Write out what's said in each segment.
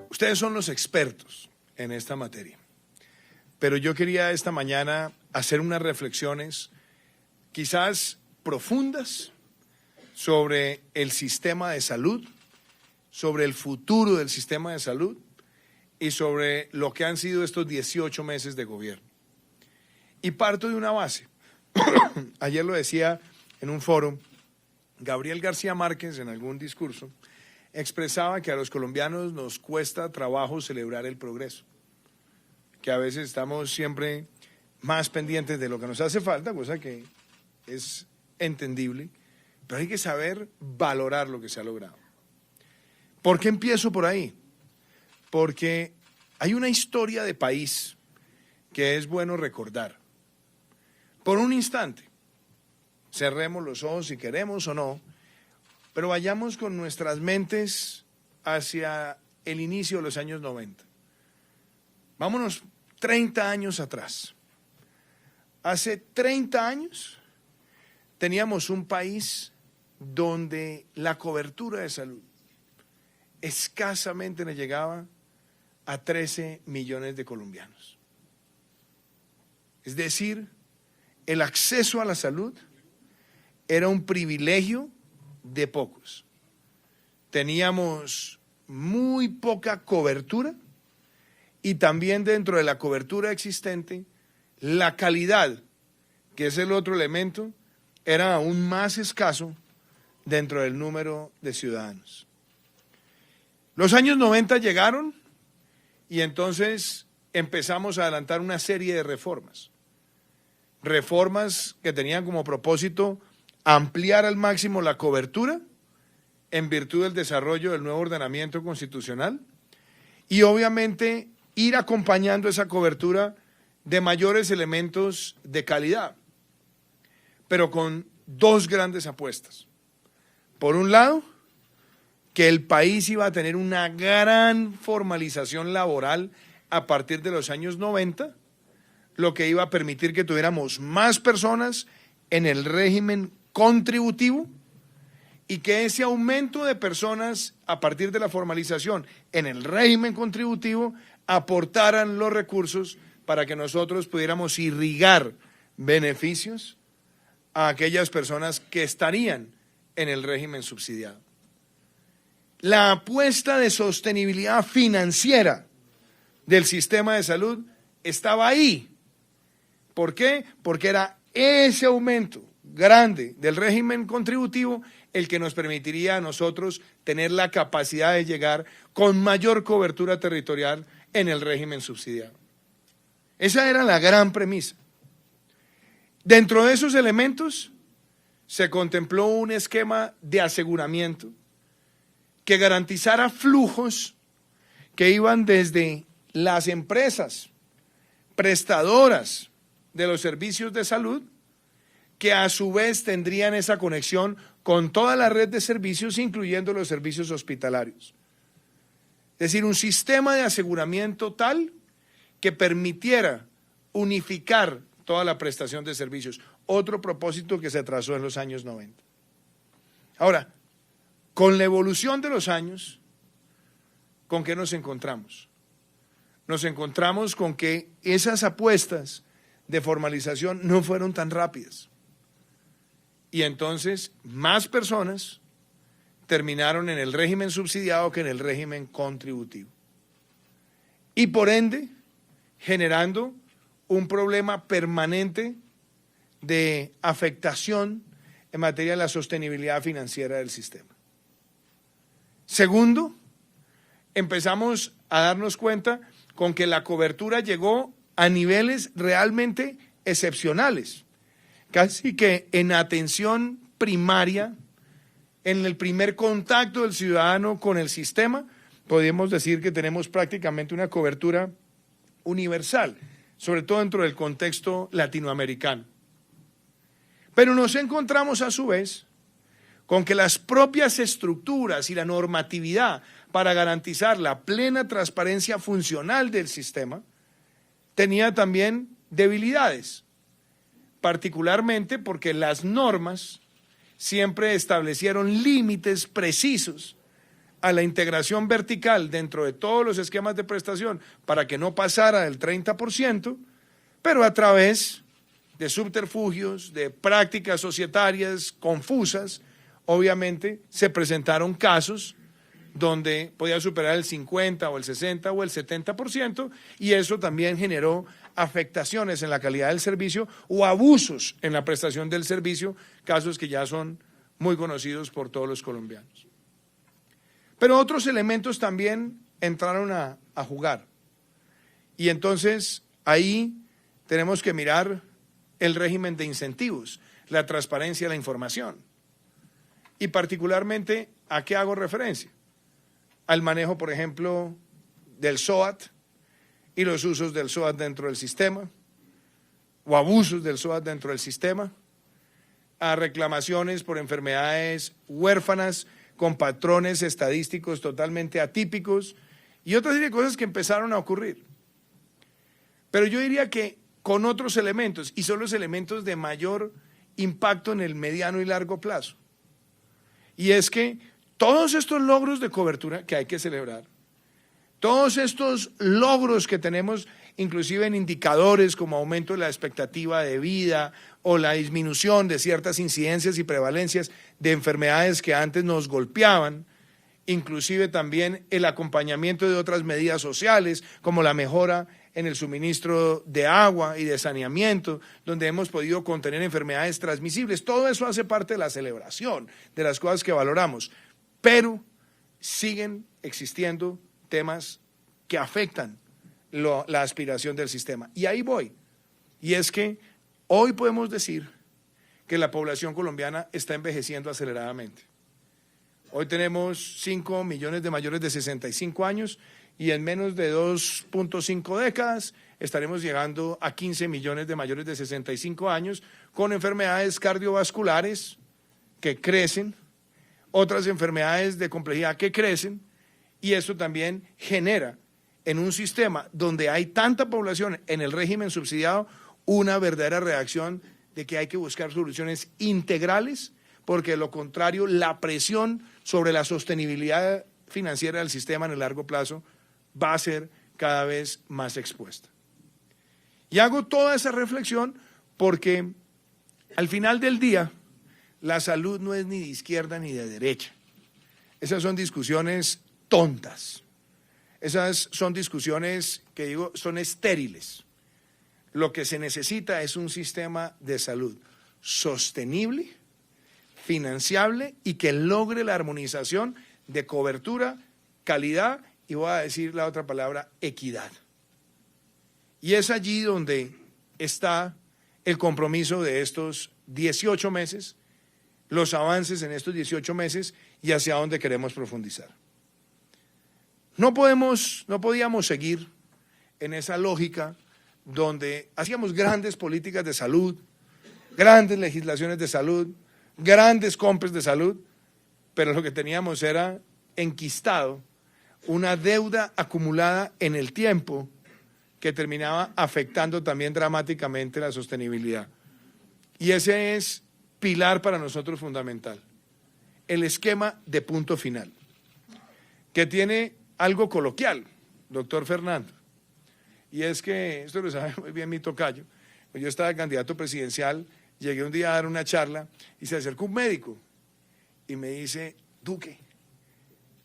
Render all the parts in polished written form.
Ustedes son los expertos en esta materia, pero yo quería esta mañana hacer unas reflexiones quizás profundas sobre el sistema de salud, sobre el futuro del sistema de salud y sobre lo que han sido estos 18 meses de gobierno. Y parto de una base. Ayer lo decía en un foro, Gabriel García Márquez en algún discurso expresaba que a los colombianos nos cuesta trabajo celebrar el progreso, que a veces estamos siempre más pendientes de lo que nos hace falta, cosa que es entendible, pero hay que saber valorar lo que se ha logrado. ¿Por qué empiezo por ahí? Porque hay una historia de país que es bueno recordar. Por un instante, cerremos los ojos si queremos o no, pero vayamos con nuestras mentes hacia el inicio de los años 90. Vámonos 30 años atrás. Hace 30 años teníamos un país donde la cobertura de salud escasamente le llegaba a 13 millones de colombianos. Es decir, el acceso a la salud era un privilegio de pocos. Teníamos muy poca cobertura y también dentro de la cobertura existente, la calidad, que es el otro elemento, era aún más escaso dentro del número de ciudadanos. Los años 90 llegaron y entonces empezamos a adelantar una serie de reformas. Reformas que tenían como propósito ampliar al máximo la cobertura en virtud del desarrollo del nuevo ordenamiento constitucional y obviamente ir acompañando esa cobertura de mayores elementos de calidad, pero con dos grandes apuestas. Por un lado, que el país iba a tener una gran formalización laboral a partir de los años 90, lo que iba a permitir que tuviéramos más personas en el régimen contributivo y que ese aumento de personas a partir de la formalización en el régimen contributivo aportaran los recursos para que nosotros pudiéramos irrigar beneficios a aquellas personas que estarían en el régimen subsidiado. La apuesta de sostenibilidad financiera del sistema de salud estaba ahí. ¿Por qué? Porque era ese aumento grande del régimen contributivo el que nos permitiría a nosotros tener la capacidad de llegar con mayor cobertura territorial en el régimen subsidiado. Esa era la gran premisa. Dentro de esos elementos se contempló un esquema de aseguramiento que garantizara flujos que iban desde las empresas prestadoras de los servicios de salud, que a su vez tendrían esa conexión con toda la red de servicios, incluyendo los servicios hospitalarios. Es decir, un sistema de aseguramiento tal que permitiera unificar toda la prestación de servicios. Otro propósito que se trazó en los años 90. Ahora, con la evolución de los años, ¿con qué nos encontramos? Nos encontramos con que esas apuestas de formalización no fueron tan rápidas. Y entonces más personas terminaron en el régimen subsidiado que en el régimen contributivo. Y por ende, generando un problema permanente de afectación en materia de la sostenibilidad financiera del sistema. Segundo, empezamos a darnos cuenta con que la cobertura llegó a niveles realmente excepcionales, casi que en atención primaria, en el primer contacto del ciudadano con el sistema, podemos decir que tenemos prácticamente una cobertura universal, sobre todo dentro del contexto latinoamericano. Pero nos encontramos a su vez con que las propias estructuras y la normatividad para garantizar la plena transparencia funcional del sistema tenía también debilidades. particularmente porque las normas siempre establecieron límites precisos a la integración vertical dentro de todos los esquemas de prestación para que no pasara del 30%, pero a través de subterfugios, de prácticas societarias confusas, obviamente se presentaron casos donde podía superar el 50 o el 60 o el 70%, y eso también generó afectaciones en la calidad del servicio o abusos en la prestación del servicio, casos que ya son muy conocidos por todos los colombianos. Pero otros elementos también entraron a jugar, y entonces ahí tenemos que mirar el régimen de incentivos, la transparencia de la información, y particularmente, ¿a qué hago referencia? Al manejo, por ejemplo, del SOAT y los usos del SOAT dentro del sistema, o abusos del SOAT dentro del sistema, a reclamaciones por enfermedades huérfanas con patrones estadísticos totalmente atípicos y otra serie de cosas que empezaron a ocurrir. Pero yo diría que con otros elementos, y son los elementos de mayor impacto en el mediano y largo plazo, y es que todos estos logros de cobertura que hay que celebrar, todos estos logros que tenemos inclusive en indicadores como aumento de la expectativa de vida o la disminución de ciertas incidencias y prevalencias de enfermedades que antes nos golpeaban, inclusive también el acompañamiento de otras medidas sociales como la mejora en el suministro de agua y de saneamiento, donde hemos podido contener enfermedades transmisibles. Todo eso hace parte de la celebración, de las cosas que valoramos, pero siguen existiendo temas que afectan la aspiración del sistema. Y ahí voy. Y es que hoy podemos decir que la población colombiana está envejeciendo aceleradamente. Hoy tenemos 5 millones de mayores de 65 años y en menos de 2.5 décadas estaremos llegando a 15 millones de mayores de 65 años con enfermedades cardiovasculares que crecen, otras enfermedades de complejidad que crecen, y eso también genera en un sistema donde hay tanta población en el régimen subsidiado una verdadera reacción de que hay que buscar soluciones integrales, porque de lo contrario la presión sobre la sostenibilidad financiera del sistema en el largo plazo va a ser cada vez más expuesta. Y hago toda esa reflexión porque al final del día la salud no es ni de izquierda ni de derecha. Esas son discusiones tontas. Esas son discusiones que digo son estériles. Lo que se necesita es un sistema de salud sostenible, financiable y que logre la armonización de cobertura, calidad y voy a decir la otra palabra, equidad. Y es allí donde está el compromiso de estos 18 meses, los avances en estos 18 meses y hacia dónde queremos profundizar. No podíamos seguir en esa lógica donde hacíamos grandes políticas de salud, grandes legislaciones de salud, grandes compras de salud, pero lo que teníamos era enquistado una deuda acumulada en el tiempo que terminaba afectando también dramáticamente la sostenibilidad. Y ese es pilar para nosotros fundamental, el esquema de punto final, que tiene algo coloquial, doctor Fernando, y es que, esto lo sabe muy bien mi tocayo, yo estaba candidato presidencial, llegué un día a dar una charla y se acercó un médico y me dice, Duque,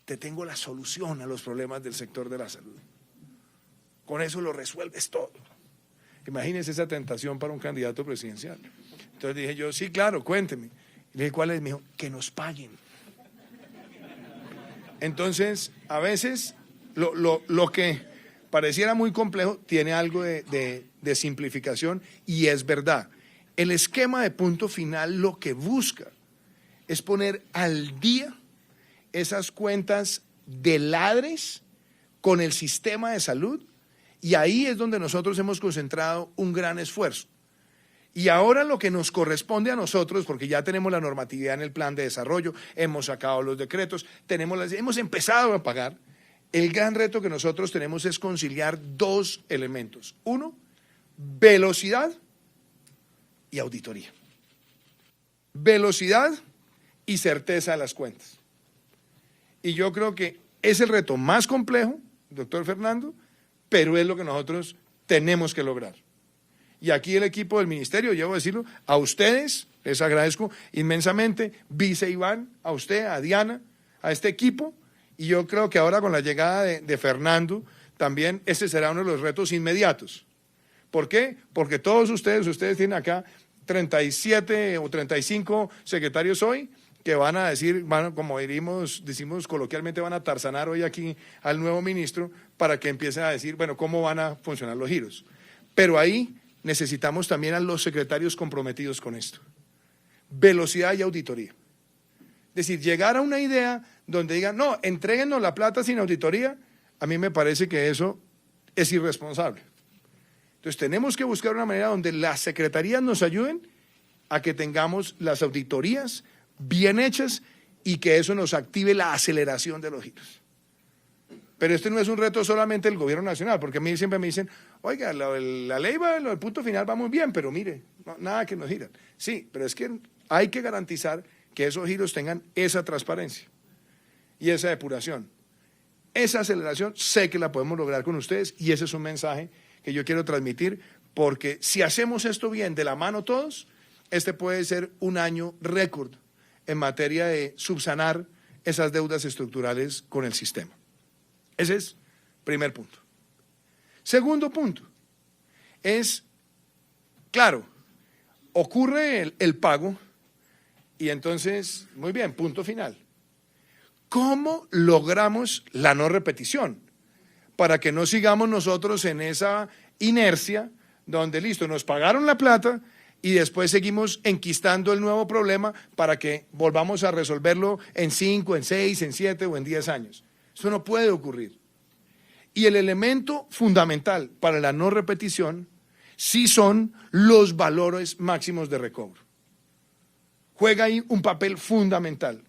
te tengo la solución a los problemas del sector de la salud. Con eso lo resuelves todo. Imagínense esa tentación para un candidato presidencial. Entonces dije yo, sí, claro, cuénteme. Y le dije, ¿cuál es? Me dijo, que nos paguen. Entonces, a veces, lo que pareciera muy complejo tiene algo de simplificación y es verdad. El esquema de punto final lo que busca es poner al día esas cuentas de ladres con el sistema de salud y ahí es donde nosotros hemos concentrado un gran esfuerzo. Y ahora lo que nos corresponde a nosotros, porque ya tenemos la normatividad en el plan de desarrollo, hemos sacado los decretos, hemos empezado a pagar, el gran reto que nosotros tenemos es conciliar dos elementos. Uno, velocidad y auditoría. Velocidad y certeza de las cuentas. Y yo creo que es el reto más complejo, doctor Fernando, pero es lo que nosotros tenemos que lograr. Y aquí el equipo del ministerio, yo voy a decirlo, a ustedes les agradezco inmensamente, vice Iván, a usted, a Diana, a este equipo, y yo creo que ahora con la llegada de Fernando, también ese será uno de los retos inmediatos. ¿Por qué? Porque todos ustedes tienen acá 37 o 35 secretarios hoy, que van a decir, como decimos coloquialmente, van a tarzanar hoy aquí al nuevo ministro para que empiece a decir, bueno, cómo van a funcionar los giros. Pero ahí necesitamos también a los secretarios comprometidos con esto. Velocidad y auditoría. Es decir, llegar a una idea donde digan, no, entréguenos la plata sin auditoría, a mí me parece que eso es irresponsable. Entonces tenemos que buscar una manera donde las secretarías nos ayuden a que tengamos las auditorías bien hechas y que eso nos active la aceleración de los giros. Pero este no es un reto solamente del gobierno nacional, porque a mí siempre me dicen, oiga, la ley va, el punto final va muy bien, pero mire, no, nada que nos giran. Sí, pero es que hay que garantizar que esos giros tengan esa transparencia y esa depuración. Esa aceleración sé que la podemos lograr con ustedes y ese es un mensaje que yo quiero transmitir, porque si hacemos esto bien de la mano todos, este puede ser un año récord en materia de subsanar esas deudas estructurales con el sistema. Ese es primer punto. Segundo punto es, claro, ocurre el pago y entonces, muy bien, punto final. ¿Cómo logramos la no repetición? Para que no sigamos nosotros en esa inercia donde, listo, nos pagaron la plata y después seguimos enquistando el nuevo problema para que volvamos a resolverlo en 5, en 6, en 7 o en 10 años. Eso no puede ocurrir. Y el elemento fundamental para la no repetición sí son los valores máximos de recobro. Juega ahí un papel fundamental,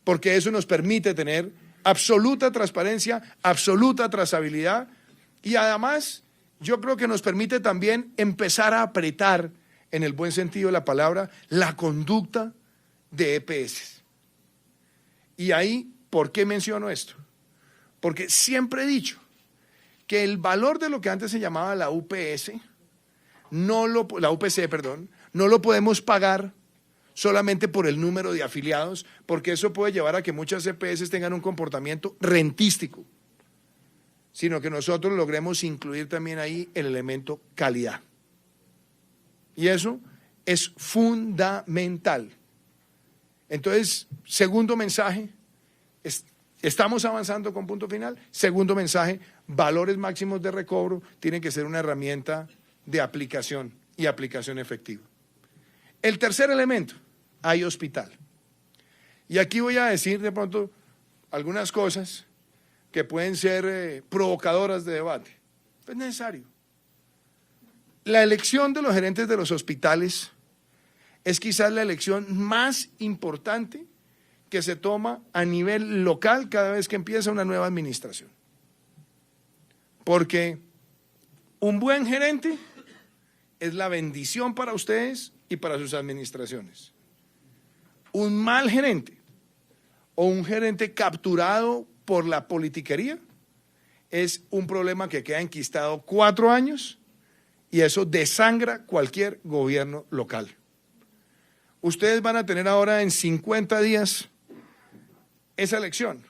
porque eso nos permite tener absoluta transparencia, absoluta trazabilidad y además yo creo que nos permite también empezar a apretar, en el buen sentido de la palabra, la conducta de EPS. Y ahí, ¿por qué menciono esto? Porque siempre he dicho que el valor de lo que antes se llamaba la UPC, no lo podemos pagar solamente por el número de afiliados, porque eso puede llevar a que muchas EPS tengan un comportamiento rentístico, sino que nosotros logremos incluir también ahí el elemento calidad. Y eso es fundamental. Entonces, segundo mensaje, estamos avanzando con punto final. Segundo mensaje, valores máximos de recobro tienen que ser una herramienta de aplicación y aplicación efectiva. El tercer elemento, hay hospital. Y aquí voy a decir de pronto algunas cosas que pueden ser provocadoras de debate. Es necesario. La elección de los gerentes de los hospitales es quizás la elección más importante que se toma a nivel local cada vez que empieza una nueva administración. Porque un buen gerente es la bendición para ustedes y para sus administraciones. Un mal gerente o un gerente capturado por la politiquería es un problema que queda enquistado 4 años y eso desangra cualquier gobierno local. Ustedes van a tener ahora en 50 días esa elección.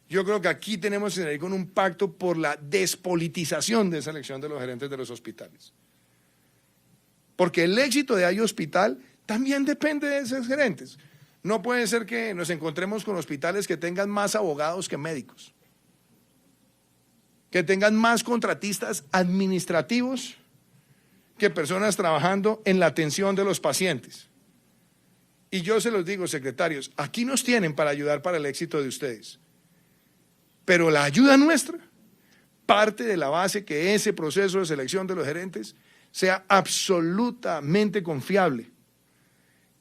Yo creo que aquí tenemos que ir con un pacto por la despolitización de esa elección de los gerentes de los hospitales. Porque el éxito de Hay Hospital también depende de esos gerentes. No puede ser que nos encontremos con hospitales que tengan más abogados que médicos, que tengan más contratistas administrativos que personas trabajando en la atención de los pacientes. Y yo se los digo, secretarios, aquí nos tienen para ayudar para el éxito de ustedes. Pero la ayuda nuestra parte de la base que ese proceso de selección de los gerentes sea absolutamente confiable,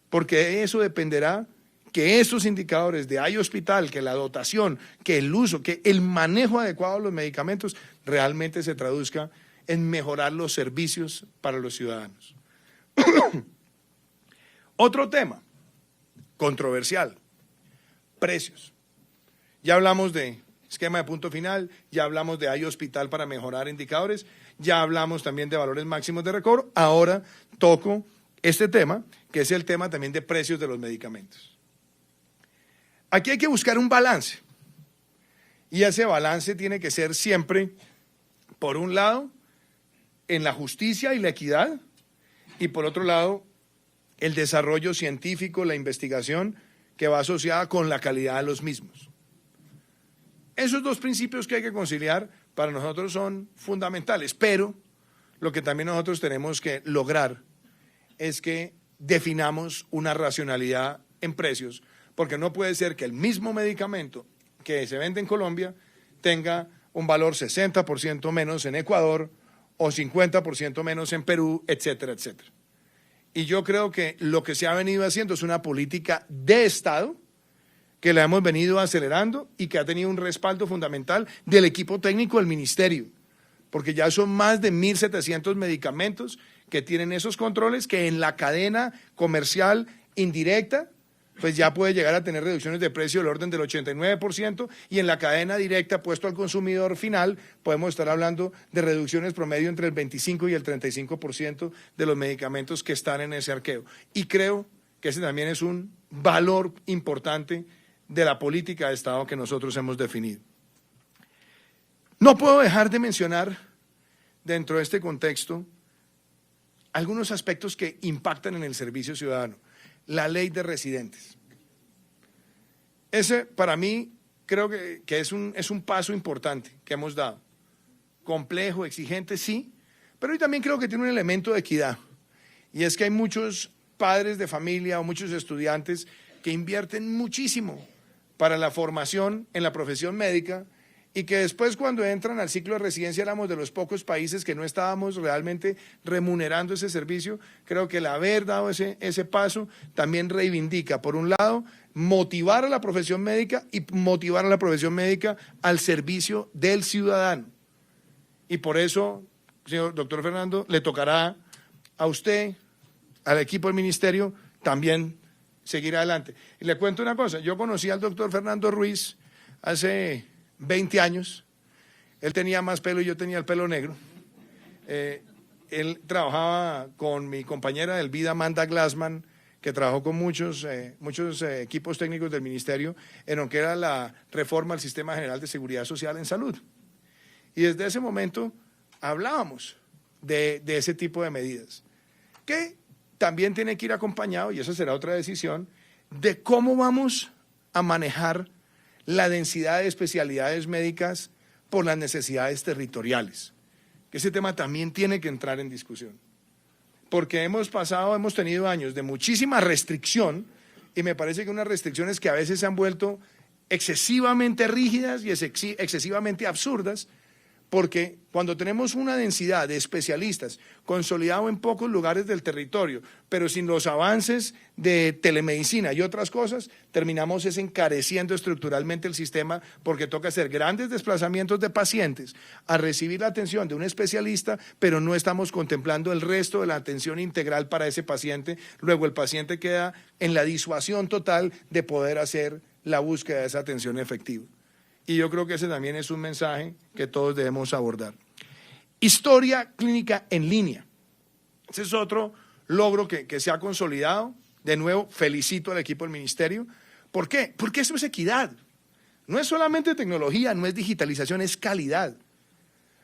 porque de eso dependerá que estos indicadores de Hay Hospital, que la dotación, que el uso, que el manejo adecuado de los medicamentos realmente se traduzca en mejorar los servicios para los ciudadanos. Otro tema controversial, precios. Ya hablamos de esquema de punto final, ya hablamos de iHospital para mejorar indicadores, ya hablamos también de valores máximos de recobro. Ahora toco este tema, que es el tema también de precios de los medicamentos. Aquí hay que buscar un balance, y ese balance tiene que ser siempre, por un lado, en la justicia y la equidad, y por otro lado, el desarrollo científico, la investigación que va asociada con la calidad de los mismos. Esos dos principios que hay que conciliar para nosotros son fundamentales, pero lo que también nosotros tenemos que lograr es que definamos una racionalidad en precios, porque no puede ser que el mismo medicamento que se vende en Colombia tenga un valor 60% menos en Ecuador o 50% menos en Perú, etcétera, etcétera. Y yo creo que lo que se ha venido haciendo es una política de Estado que la hemos venido acelerando y que ha tenido un respaldo fundamental del equipo técnico del ministerio, porque ya son más de 1.700 medicamentos que tienen esos controles que en la cadena comercial indirecta pues ya puede llegar a tener reducciones de precio del orden del 89%, y en la cadena directa puesto al consumidor final podemos estar hablando de reducciones promedio entre el 25 y el 35% de los medicamentos que están en ese arqueo. Y creo que ese también es un valor importante de la política de Estado que nosotros hemos definido. No puedo dejar de mencionar dentro de este contexto algunos aspectos que impactan en el servicio ciudadano. La ley de residentes. Ese, para mí, creo que es un paso importante que hemos dado. Complejo, exigente, sí, pero yo también creo que tiene un elemento de equidad. Y es que hay muchos padres de familia o muchos estudiantes que invierten muchísimo para la formación en la profesión médica, y que después, cuando entran al ciclo de residencia, éramos de los pocos países que no estábamos realmente remunerando ese servicio. Creo que el haber dado ese paso también reivindica, por un lado, motivar a la profesión médica y motivar a la profesión médica al servicio del ciudadano. Y por eso, señor doctor Fernando, le tocará a usted, al equipo del ministerio, también seguir adelante. Y le cuento una cosa, yo conocí al doctor Fernando Ruiz hace 20 años, él tenía más pelo y yo tenía el pelo negro. Él trabajaba con mi compañera del vida, Amanda Glassman, que trabajó con muchos equipos técnicos del ministerio en lo que era la reforma al Sistema General de Seguridad Social en Salud. Y desde ese momento hablábamos de ese tipo de medidas, que también tiene que ir acompañado, y esa será otra decisión, de cómo vamos a manejar la densidad de especialidades médicas por las necesidades territoriales. Ese tema también tiene que entrar en discusión, porque hemos tenido años de muchísima restricción, y me parece que unas restricciones que a veces se han vuelto excesivamente rígidas y excesivamente absurdas, porque cuando tenemos una densidad de especialistas consolidado en pocos lugares del territorio, pero sin los avances de telemedicina y otras cosas, terminamos encareciendo estructuralmente el sistema, porque toca hacer grandes desplazamientos de pacientes a recibir la atención de un especialista, pero no estamos contemplando el resto de la atención integral para ese paciente. Luego el paciente queda en la disuasión total de poder hacer la búsqueda de esa atención efectiva. Y yo creo que ese también es un mensaje que todos debemos abordar. Historia clínica en línea. Ese es otro logro que se ha consolidado. De nuevo, felicito al equipo del ministerio. ¿Por qué? Porque eso es equidad. No es solamente tecnología, no es digitalización, es calidad.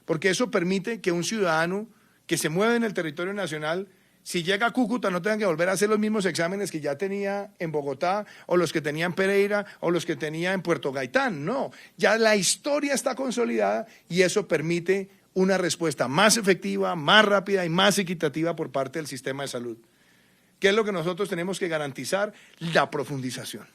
Porque eso permite que un ciudadano que se mueve en el territorio nacional, si llega a Cúcuta, no tenga que volver a hacer los mismos exámenes que ya tenía en Bogotá, o los que tenía en Pereira, o los que tenía en Puerto Gaitán. No, ya la historia está consolidada, y eso permite una respuesta más efectiva, más rápida y más equitativa por parte del sistema de salud. ¿Qué es lo que nosotros tenemos que garantizar? La profundización.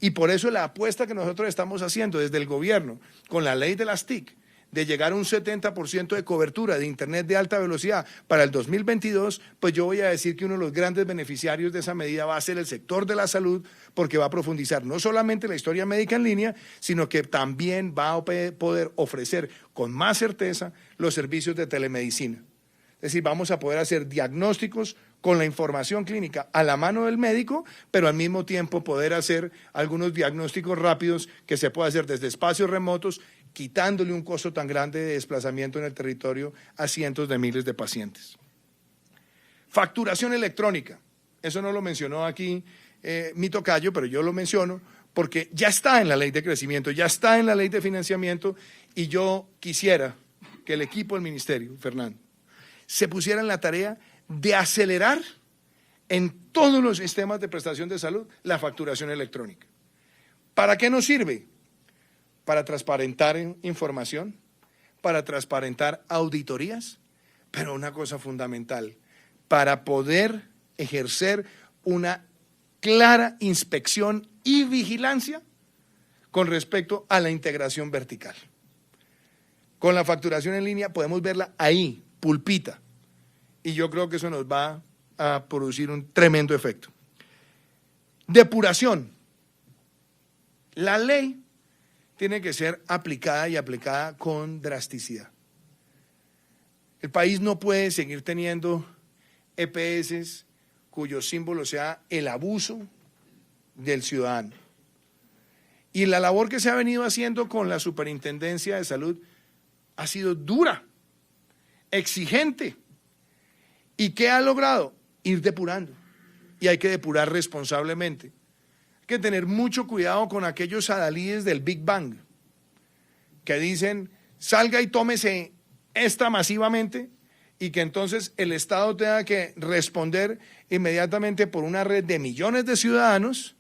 Y por eso la apuesta que nosotros estamos haciendo desde el gobierno con la ley de las TIC, de llegar a un 70% de cobertura de Internet de alta velocidad para el 2022, pues yo voy a decir que uno de los grandes beneficiarios de esa medida va a ser el sector de la salud, porque va a profundizar no solamente la historia médica en línea, sino que también va a poder ofrecer con más certeza los servicios de telemedicina. Es decir, vamos a poder hacer diagnósticos con la información clínica a la mano del médico, pero al mismo tiempo poder hacer algunos diagnósticos rápidos que se puede hacer desde espacios remotos, quitándole un costo tan grande de desplazamiento en el territorio a cientos de miles de pacientes. Facturación electrónica. Eso no lo mencionó aquí mi tocayo, pero yo lo menciono porque ya está en la ley de crecimiento, ya está en la ley de financiamiento, y yo quisiera que el equipo del ministerio, Fernando, se pusiera en la tarea de acelerar en todos los sistemas de prestación de salud la facturación electrónica. ¿Para qué nos sirve? Para transparentar información, para transparentar auditorías, pero una cosa fundamental, para poder ejercer una clara inspección y vigilancia con respecto a la integración vertical. Con la facturación en línea podemos verla ahí, pulpita, y yo creo que eso nos va a producir un tremendo efecto. Depuración. La ley tiene que ser aplicada y aplicada con drasticidad. El país no puede seguir teniendo EPS cuyo símbolo sea el abuso del ciudadano. Y la labor que se ha venido haciendo con la Superintendencia de Salud ha sido dura, exigente. ¿Y qué ha logrado? Ir depurando. Y hay que depurar responsablemente. Hay que tener mucho cuidado con aquellos adalides del Big Bang que dicen, salga y tómese esta masivamente, y que entonces el Estado tenga que responder inmediatamente por una red de millones de ciudadanos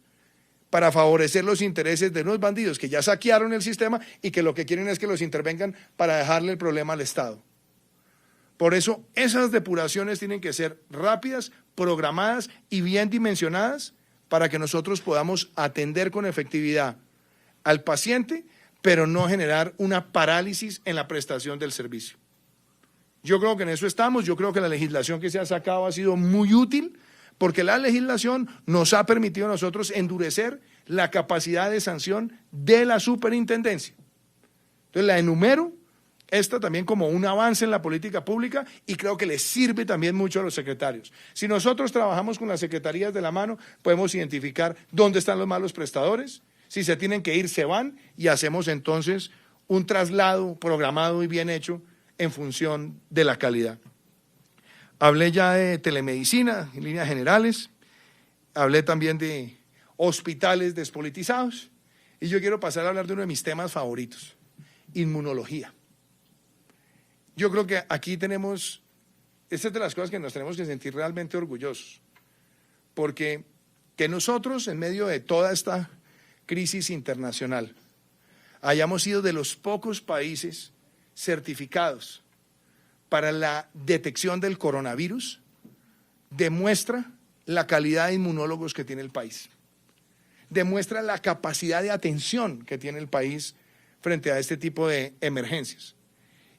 para favorecer los intereses de unos bandidos que ya saquearon el sistema y que lo que quieren es que los intervengan para dejarle el problema al Estado. Por eso, esas depuraciones tienen que ser rápidas, programadas y bien dimensionadas para que nosotros podamos atender con efectividad al paciente, pero no generar una parálisis en la prestación del servicio. Yo creo que en eso estamos. Yo creo que la legislación que se ha sacado ha sido muy útil, porque la legislación nos ha permitido a nosotros endurecer la capacidad de sanción de la superintendencia. Entonces la enumero, esta también como un avance en la política pública, y creo que le sirve también mucho a los secretarios. Si nosotros trabajamos con las secretarías de la mano, podemos identificar dónde están los malos prestadores, si se tienen que ir, se van, y hacemos entonces un traslado programado y bien hecho en función de la calidad. Hablé ya de telemedicina en líneas generales, hablé también de hospitales despolitizados, y yo quiero pasar a hablar de uno de mis temas favoritos, inmunología. Yo creo que aquí tenemos, esta es de las cosas que nos tenemos que sentir realmente orgullosos, porque que nosotros en medio de toda esta crisis internacional hayamos sido de los pocos países certificados para la detección del coronavirus, demuestra la calidad de inmunólogos que tiene el país, demuestra la capacidad de atención que tiene el país frente a este tipo de emergencias.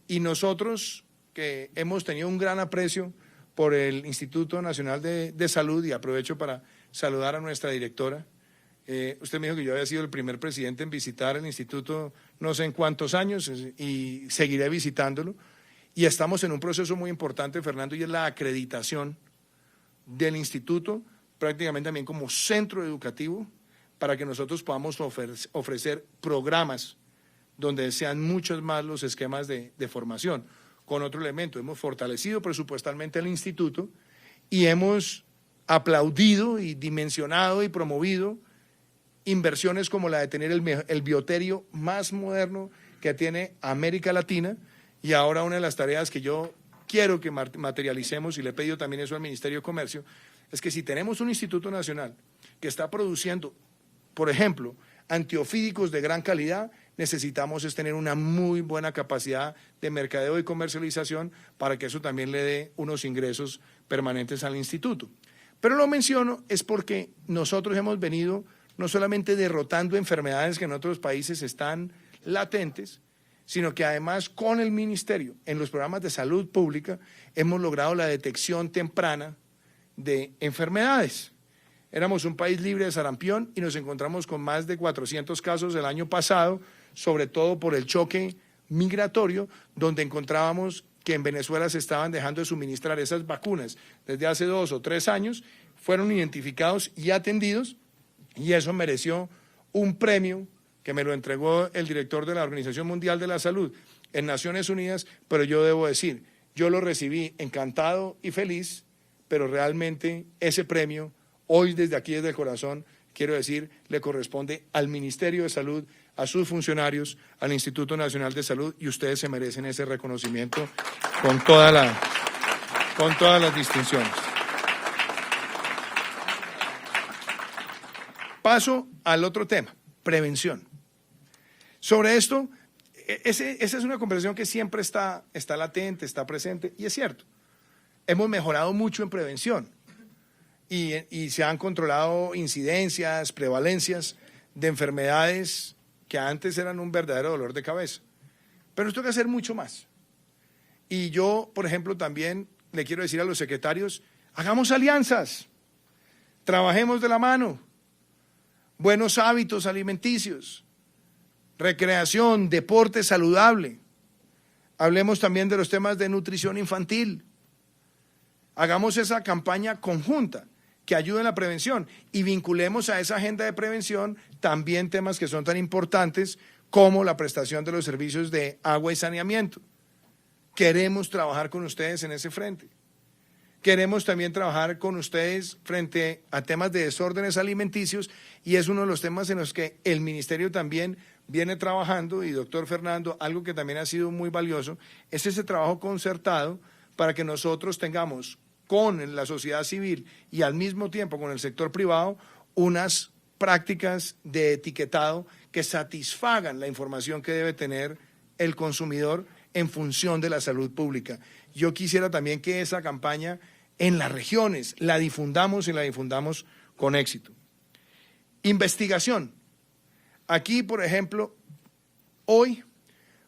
Y nosotros, que hemos tenido un gran aprecio por el Instituto Nacional de Salud, y aprovecho para saludar a nuestra directora. Usted me dijo que yo había sido el primer presidente en visitar el instituto no sé en cuántos años, y seguiré visitándolo. Y estamos en un proceso muy importante, Fernando, y es la acreditación del instituto, prácticamente también como centro educativo, para que nosotros podamos ofrecer programas donde sean muchos más los esquemas de formación. Con otro elemento, hemos fortalecido presupuestalmente el instituto y hemos aplaudido y dimensionado y promovido inversiones como la de tener el bioterio más moderno que tiene América Latina. Y ahora una de las tareas que yo quiero que materialicemos, y le he pedido también eso al Ministerio de Comercio, es que si tenemos un Instituto Nacional que está produciendo, por ejemplo, antiofídicos de gran calidad, necesitamos es tener una muy buena capacidad de mercadeo y comercialización para que eso también le dé unos ingresos permanentes al instituto. Pero lo menciono es porque nosotros hemos venido no solamente derrotando enfermedades que en otros países están latentes, sino que además con el ministerio, en los programas de salud pública, hemos logrado la detección temprana de enfermedades. Éramos un país libre de sarampión y nos encontramos con más de 400 casos el año pasado, sobre todo por el choque migratorio, donde encontrábamos que en Venezuela se estaban dejando de suministrar esas vacunas desde hace 2 o 3 años, fueron identificados y atendidos, y eso mereció un premio que me lo entregó el director de la Organización Mundial de la Salud en Naciones Unidas, pero yo debo decir, yo lo recibí encantado y feliz, pero realmente ese premio, hoy desde aquí, desde el corazón, quiero decir, le corresponde al Ministerio de Salud, a sus funcionarios, al Instituto Nacional de Salud, y ustedes se merecen ese reconocimiento con todas las distinciones. Paso al otro tema, prevención. Sobre esto, esa es una conversación que siempre está latente, está presente, y es cierto. Hemos mejorado mucho en prevención y se han controlado incidencias, prevalencias de enfermedades que antes eran un verdadero dolor de cabeza. Pero nos toca hacer mucho más. Y yo, por ejemplo, también le quiero decir a los secretarios, hagamos alianzas, trabajemos de la mano, buenos hábitos alimenticios, recreación, deporte saludable. Hablemos también de los temas de nutrición infantil. Hagamos esa campaña conjunta que ayude en la prevención y vinculemos a esa agenda de prevención también temas que son tan importantes como la prestación de los servicios de agua y saneamiento. Queremos trabajar con ustedes en ese frente. Queremos también trabajar con ustedes frente a temas de desórdenes alimenticios, y es uno de los temas en los que el Ministerio también viene trabajando, y doctor Fernando, algo que también ha sido muy valioso, es ese trabajo concertado para que nosotros tengamos con la sociedad civil y al mismo tiempo con el sector privado unas prácticas de etiquetado que satisfagan la información que debe tener el consumidor en función de la salud pública. Yo quisiera también que esa campaña en las regiones la difundamos y la difundamos con éxito. Investigación. Aquí, por ejemplo, hoy,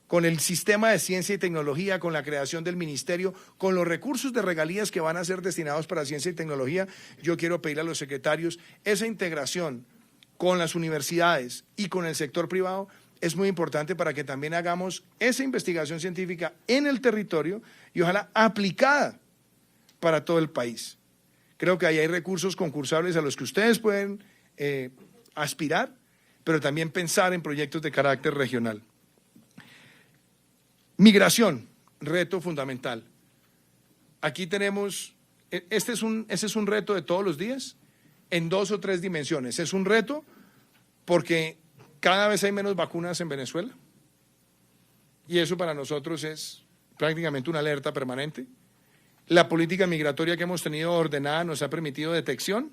con el sistema de ciencia y tecnología, con la creación del ministerio, con los recursos de regalías que van a ser destinados para ciencia y tecnología, yo quiero pedirle a los secretarios esa integración con las universidades y con el sector privado. Es muy importante para que también hagamos esa investigación científica en el territorio y ojalá aplicada para todo el país. Creo que ahí hay recursos concursables a los que ustedes pueden aspirar, pero también pensar en proyectos de carácter regional. Migración, reto fundamental. Aquí tenemos, ese es un reto de todos los días, en 2 o 3 dimensiones. Es un reto porque cada vez hay menos vacunas en Venezuela, y eso para nosotros es prácticamente una alerta permanente. La política migratoria que hemos tenido ordenada nos ha permitido detección,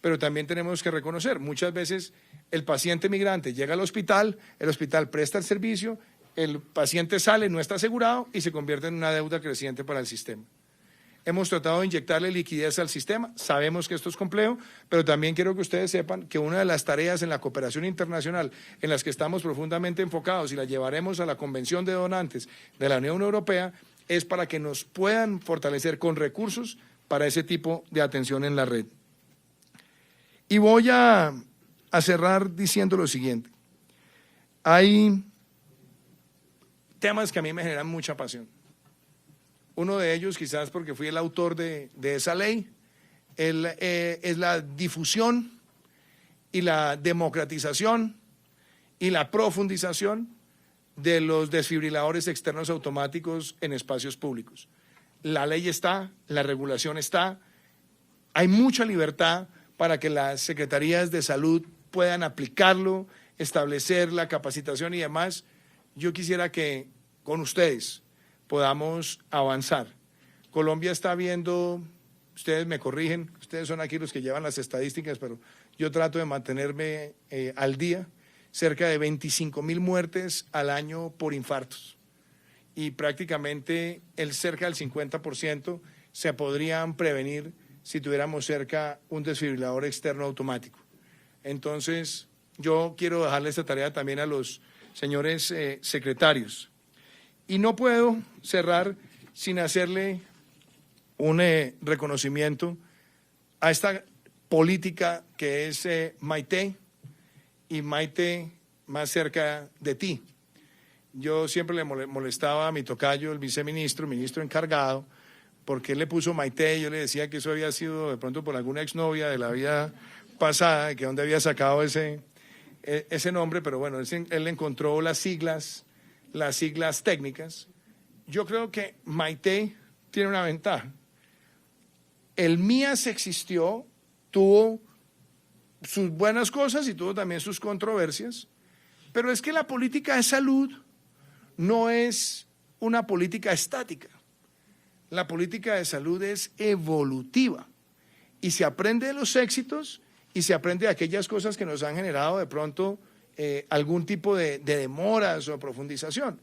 pero también tenemos que reconocer, muchas veces el paciente migrante llega al hospital, el hospital presta el servicio, el paciente sale, no está asegurado y se convierte en una deuda creciente para el sistema. Hemos tratado de inyectarle liquidez al sistema, sabemos que esto es complejo, pero también quiero que ustedes sepan que una de las tareas en la cooperación internacional en las que estamos profundamente enfocados y la llevaremos a la Convención de Donantes de la Unión Europea es para que nos puedan fortalecer con recursos para ese tipo de atención en la red. Y voy a cerrar diciendo lo siguiente. Hay temas que a mí me generan mucha pasión. Uno de ellos, quizás porque fui el autor de esa ley, es la difusión y la democratización y la profundización de los desfibriladores externos automáticos en espacios públicos. La ley está, la regulación está, hay mucha libertad para que las secretarías de salud puedan aplicarlo, establecer la capacitación y demás. Yo quisiera que con ustedes podamos avanzar. Colombia está viendo, ustedes me corrigen, ustedes son aquí los que llevan las estadísticas, pero yo trato de mantenerme al día, cerca de 25.000 muertes al año por infartos. Y prácticamente cerca del 50% se podrían prevenir si tuviéramos cerca un desfibrilador externo automático. Entonces, yo quiero dejarle esta tarea también a los señores secretarios. Y no puedo cerrar sin hacerle un reconocimiento a esta política que es Maite, y Maite más cerca de ti. yo siempre le molestaba a mi tocayo, el viceministro, ministro encargado, porque él le puso Maite, y yo le decía que eso había sido de pronto por alguna exnovia de la vida pasada, que dónde había sacado ese nombre, pero bueno, él encontró las siglas técnicas. Yo creo que Maite tiene una ventaja. El MIAS existió, tuvo sus buenas cosas y tuvo también sus controversias, pero es que la política de salud no es una política estática. La política de salud es evolutiva y se aprende de los éxitos y se aprende de aquellas cosas que nos han generado de pronto algún tipo de demoras o profundización.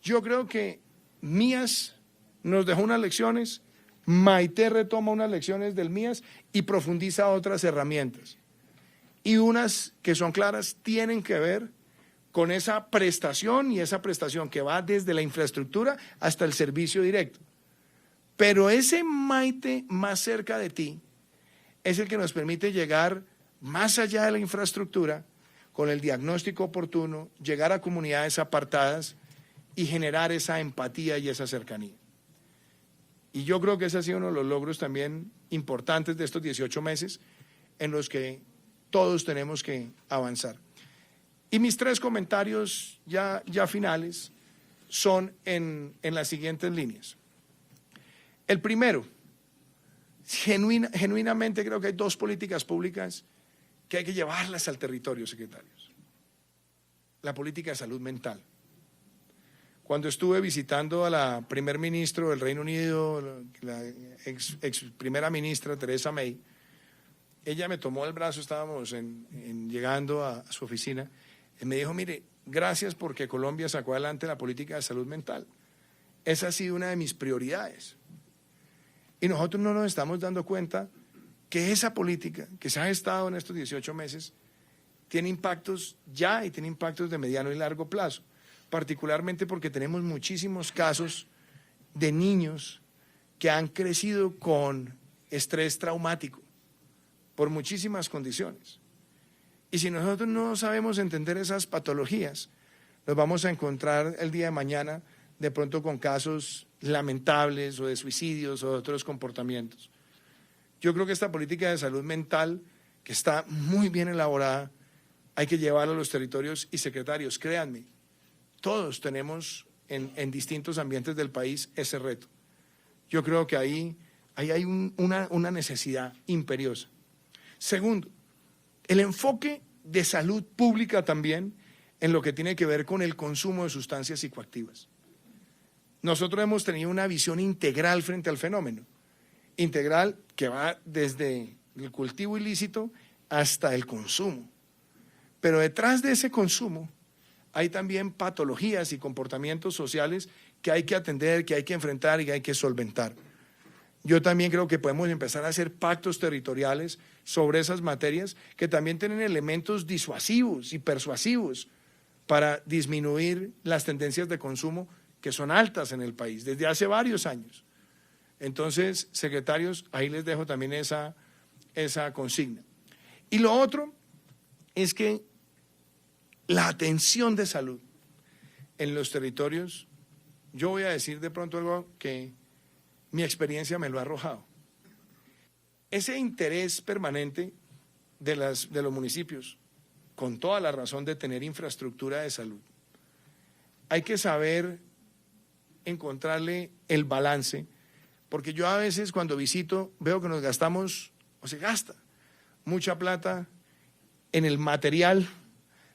Yo creo que MIAS nos dejó unas lecciones, Maite retoma unas lecciones del MIAS y profundiza otras herramientas. Y unas que son claras tienen que ver con esa prestación y esa prestación que va desde la infraestructura hasta el servicio directo. Pero ese Maite más cerca de ti es el que nos permite llegar más allá de la infraestructura con el diagnóstico oportuno, llegar a comunidades apartadas y generar esa empatía y esa cercanía. Y yo creo que ese ha sido uno de los logros también importantes de estos 18 meses en los que todos tenemos que avanzar. Y mis 3 comentarios ya finales son en las siguientes líneas. El primero, genuinamente creo que hay 2 políticas públicas que hay que llevarlas al territorio, secretarios. La política de salud mental. Cuando estuve visitando a la primer ministro del Reino Unido, la ex primera ministra Theresa May, ella me tomó el brazo, estábamos llegando a su oficina, y me dijo, mire, gracias porque Colombia sacó adelante la política de salud mental. Esa ha sido una de mis prioridades. Y nosotros no nos estamos dando cuenta que esa política que se ha gestado en estos 18 meses tiene impactos ya y tiene impactos de mediano y largo plazo, particularmente porque tenemos muchísimos casos de niños que han crecido con estrés traumático por muchísimas condiciones. Y si nosotros no sabemos entender esas patologías, nos vamos a encontrar el día de mañana de pronto con casos lamentables o de suicidios o de otros comportamientos. Yo creo que esta política de salud mental, que está muy bien elaborada, hay que llevarla a los territorios y secretarios, créanme, todos tenemos en distintos ambientes del país ese reto. Yo creo que ahí hay una necesidad imperiosa. Segundo, el enfoque de salud pública también en lo que tiene que ver con el consumo de sustancias psicoactivas. Nosotros hemos tenido una visión integral frente al fenómeno, integral que va desde el cultivo ilícito hasta el consumo. Pero detrás de ese consumo hay también patologías y comportamientos sociales que hay que atender, que hay que enfrentar y que hay que solventar. Yo también creo que podemos empezar a hacer pactos territoriales sobre esas materias que también tienen elementos disuasivos y persuasivos para disminuir las tendencias de consumo que son altas en el país desde hace varios años. Entonces, secretarios, ahí les dejo también esa consigna. Y lo otro es que la atención de salud en los territorios, yo voy a decir de pronto algo que mi experiencia me lo ha arrojado. Ese interés permanente de los municipios, con toda la razón de tener infraestructura de salud, hay que saber encontrarle el balance, porque yo a veces cuando visito veo que nos gastamos, o se gasta, mucha plata en el material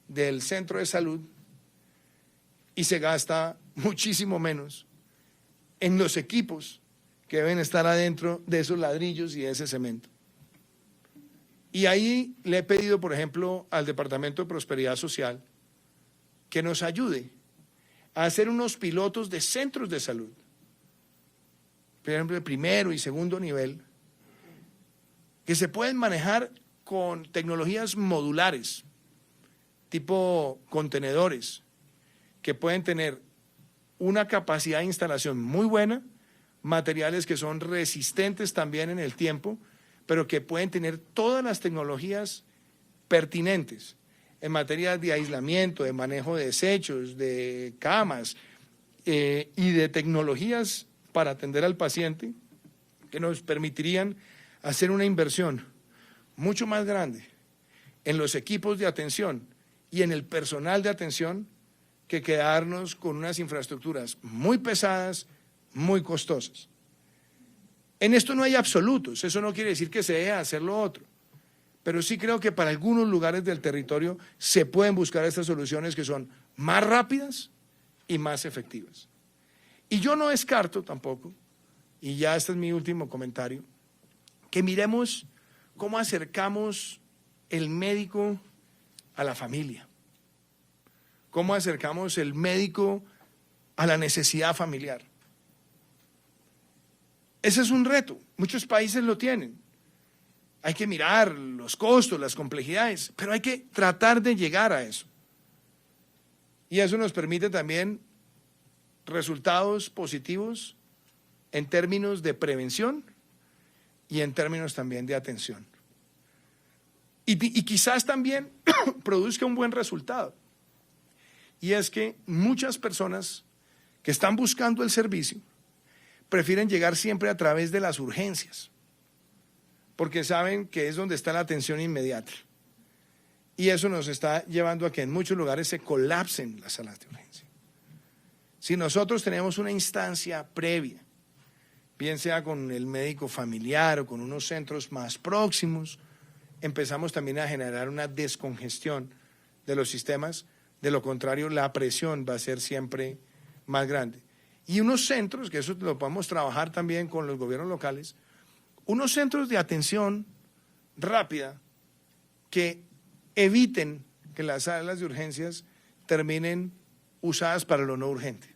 del centro de salud y se gasta muchísimo menos en los equipos que deben estar adentro de esos ladrillos y de ese cemento. Y ahí le he pedido, por ejemplo, al Departamento de Prosperidad Social que nos ayude a hacer unos pilotos de centros de salud, por ejemplo, de primero y segundo nivel, que se pueden manejar con tecnologías modulares, tipo contenedores, que pueden tener una capacidad de instalación muy buena, materiales que son resistentes también en el tiempo, pero que pueden tener todas las tecnologías pertinentes en materia de aislamiento, de manejo de desechos, de camas y de tecnologías para atender al paciente, que nos permitirían hacer una inversión mucho más grande en los equipos de atención y en el personal de atención que quedarnos con unas infraestructuras muy pesadas, muy costosas. En esto no hay absolutos, eso no quiere decir que se deje hacer lo otro, pero sí creo que para algunos lugares del territorio se pueden buscar estas soluciones que son más rápidas y más efectivas. Y yo no descarto tampoco, y ya este es mi último comentario, que miremos cómo acercamos el médico a la familia, cómo acercamos el médico a la necesidad familiar. Ese es un reto, muchos países lo tienen. Hay que mirar los costos, las complejidades, pero hay que tratar de llegar a eso. Y eso nos permite también resultados positivos en términos de prevención y en términos también de atención. Y quizás también produzca un buen resultado. Y es que muchas personas que están buscando el servicio prefieren llegar siempre a través de las urgencias, porque saben que es donde está la atención inmediata. Y eso nos está llevando a que en muchos lugares se colapsen las salas de urgencia. Si nosotros tenemos una instancia previa, bien sea con el médico familiar o con unos centros más próximos, empezamos también a generar una descongestión de los sistemas. De lo contrario, la presión va a ser siempre más grande. Y unos centros, que eso lo podemos trabajar también con los gobiernos locales, unos centros de atención rápida que eviten que las salas de urgencias terminen usadas para lo no urgente.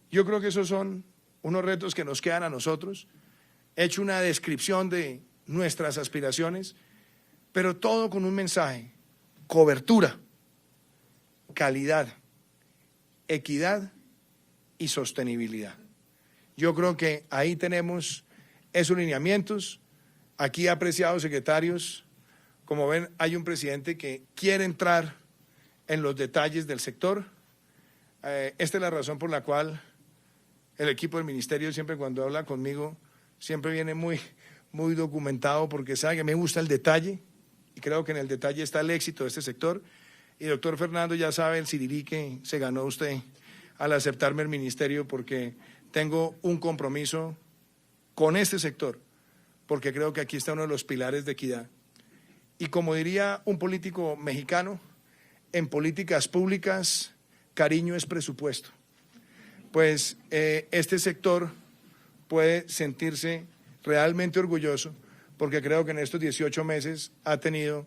Yo creo que esos son unos retos que nos quedan a nosotros. He hecho una descripción de nuestras aspiraciones, pero todo con un mensaje: cobertura, calidad, equidad y sostenibilidad. Yo creo que ahí tenemos esos lineamientos. Aquí, apreciados secretarios, como ven, hay un presidente que quiere entrar en los detalles del sector. Esta es la razón por la cual el equipo del ministerio siempre cuando habla conmigo siempre viene muy documentado, porque sabe que me gusta el detalle y creo que en el detalle está el éxito de este sector. Y doctor Fernando, ya sabe el sirirí que se ganó usted al aceptarme el ministerio, porque tengo un compromiso con este sector, porque creo que aquí está uno de los pilares de equidad. Y como diría un político mexicano, en políticas públicas, cariño es presupuesto. Pues este sector puede sentirse realmente orgulloso, porque creo que en estos 18 meses ha tenido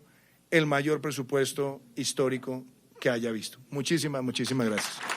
el mayor presupuesto histórico que haya visto. Muchísimas gracias.